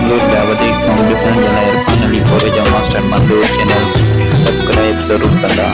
Mangalore व्यावधिक song different जला Irfan Ali Koreja master Mangalore channel subscribe जरूर करना।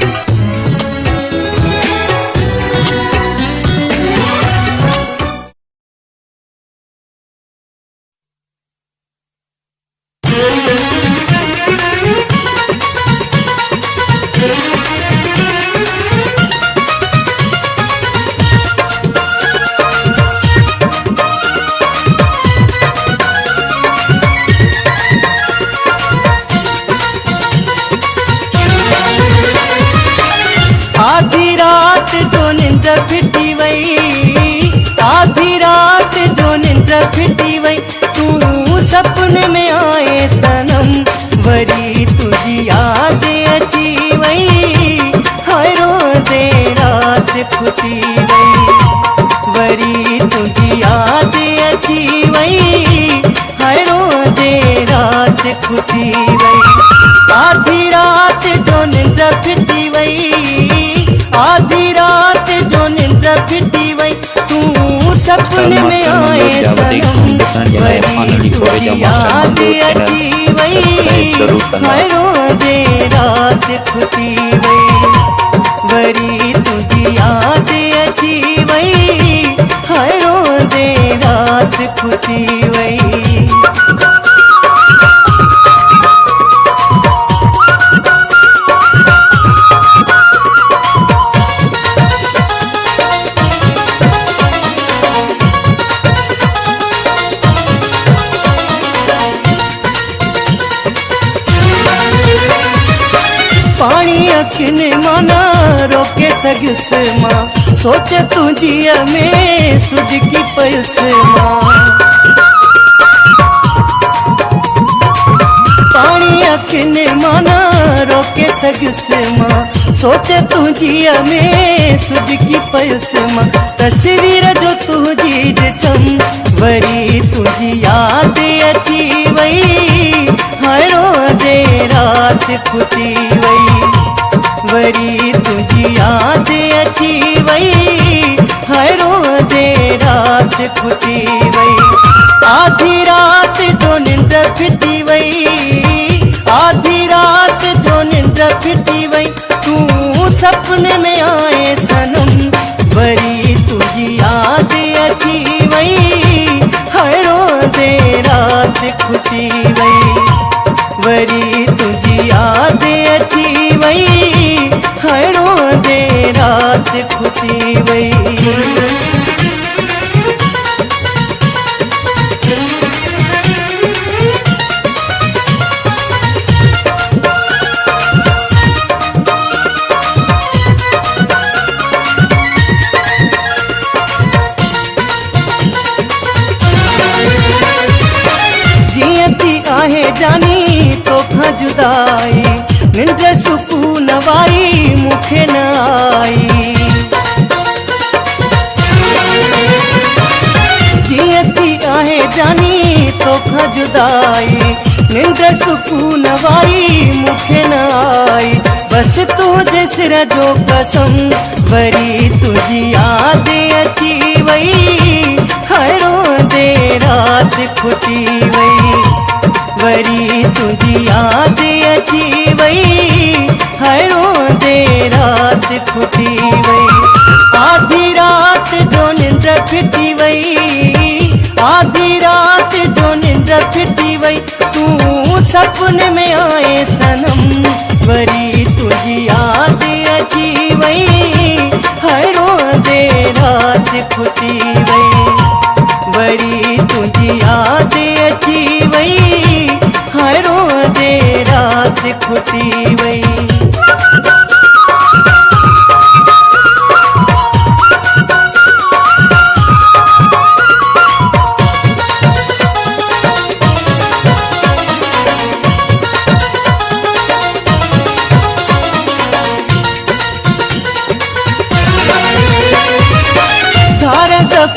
आधी रात जो निंद्र फिटी वई, आधी रात जो निंद्र फिटी वई, तू सपने में आए सनम, वरी तुझी याद अची वई, हाय रोंदे रात खुटी वई, वरी तुझी याद अची वई, हाय रोंदे रात खुटी वई। आधी रात जो निंद्र फिटी वई, आधी रात जो निंद्र फिटी वई, तू सपने में आए सनम, वरी तुझी याद अची वई, हाय रोंदे रात खुटी वई, वरी तुझी याद अची वई, हाय रोंदे रात खुटी वई। पानी अखिन माना रोके सगुस मां, सोच तुझी में सुज की पयुस मां, पानी अखिन माना रोके सगुस मां, सोच तुझी में सुज की पयुस मां, तस्वीर जो तुझी ॾिठम, वरी तुझी याद अची वई, हाय रोंदे रात खुटी वई, वरी तुझी याद अची वई, हाय रोंदे रात खुटी वई। आधी रात जो निंद्र फिटी वई, आधी रात जो निंद्र फिटी वई, तू सपने में आए सनम, वरी तुझी याद अची वई, हाय रोंदे रात खुटी वई, वरी तुझी याद अची वई, हाय रोंदे रात खुटी वई। आहे जानी तोखा जुदाई, निंद्र सुकून वाई मुखे न आई, जीअं थी आहे जानी तोखा जुदाई, निंद्र सुकून वाई मुखे न आई, बस तुझे सिर जो कसम, वरी तुझी याद अची वई, हाय रोंदे रात खुटी वई, वरी तुझी याद अची वई, हाय रोंदे रात खुटी वई। आधी रात जो निंद्र फिटी वई, आधी रात जो निंद्र फिटी वई, तू सपने में आए सनम, वरी तुझी याद अची वई, हाय रोंदे रात खुटी वई, वरी तुझी याद अची वई, हाय रोंदे रात खुटी वई।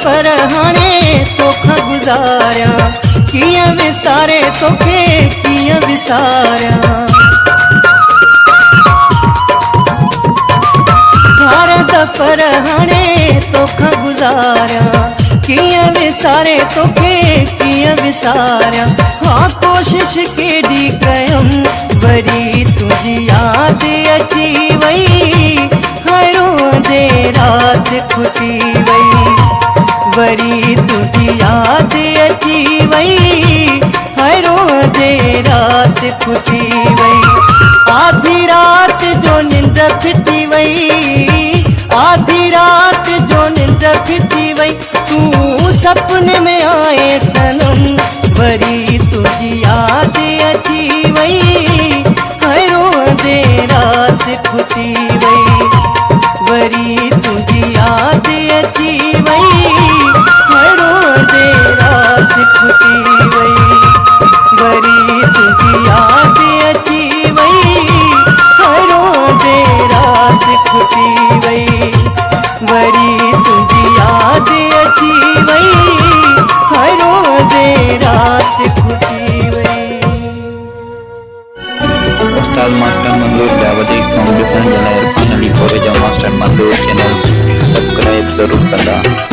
पर हाणे तोखा गुज़ारियां, कीअं विसारे तोखे कीअं विसारियां, भारत पर हाणे तोखा गुज़ारियां, किया विसारे तोखे किया विसारिया हाँ कोशिश केडी कयम वरी तुझी याद अची वई हरो दे रात खुटी वई वरी तुझी याद अची वई हरो दे रात खुटी वई आधी रात जो निंद फिटी वई आधी रात जो निंद फिटी वई तू सपने में आए सनम वरी तुझी याद अची वई हरो दे रात खुटी वई वरी तुझी याद अची वई हरो दे रात खुटी वई वरी तुझी याद अची वई हरो दे रात खुटी वई वरी तुझी याद अची वई हरो दे रात खुटी वई। उस्ताद मास्टर मंजूर व्यावधिक सॉन्ग ॾिसण जे लाइ इरफान अली गोरेजा मास्टर मंजूर चैनल सब्सक्राइब ज़रूरु कंदा।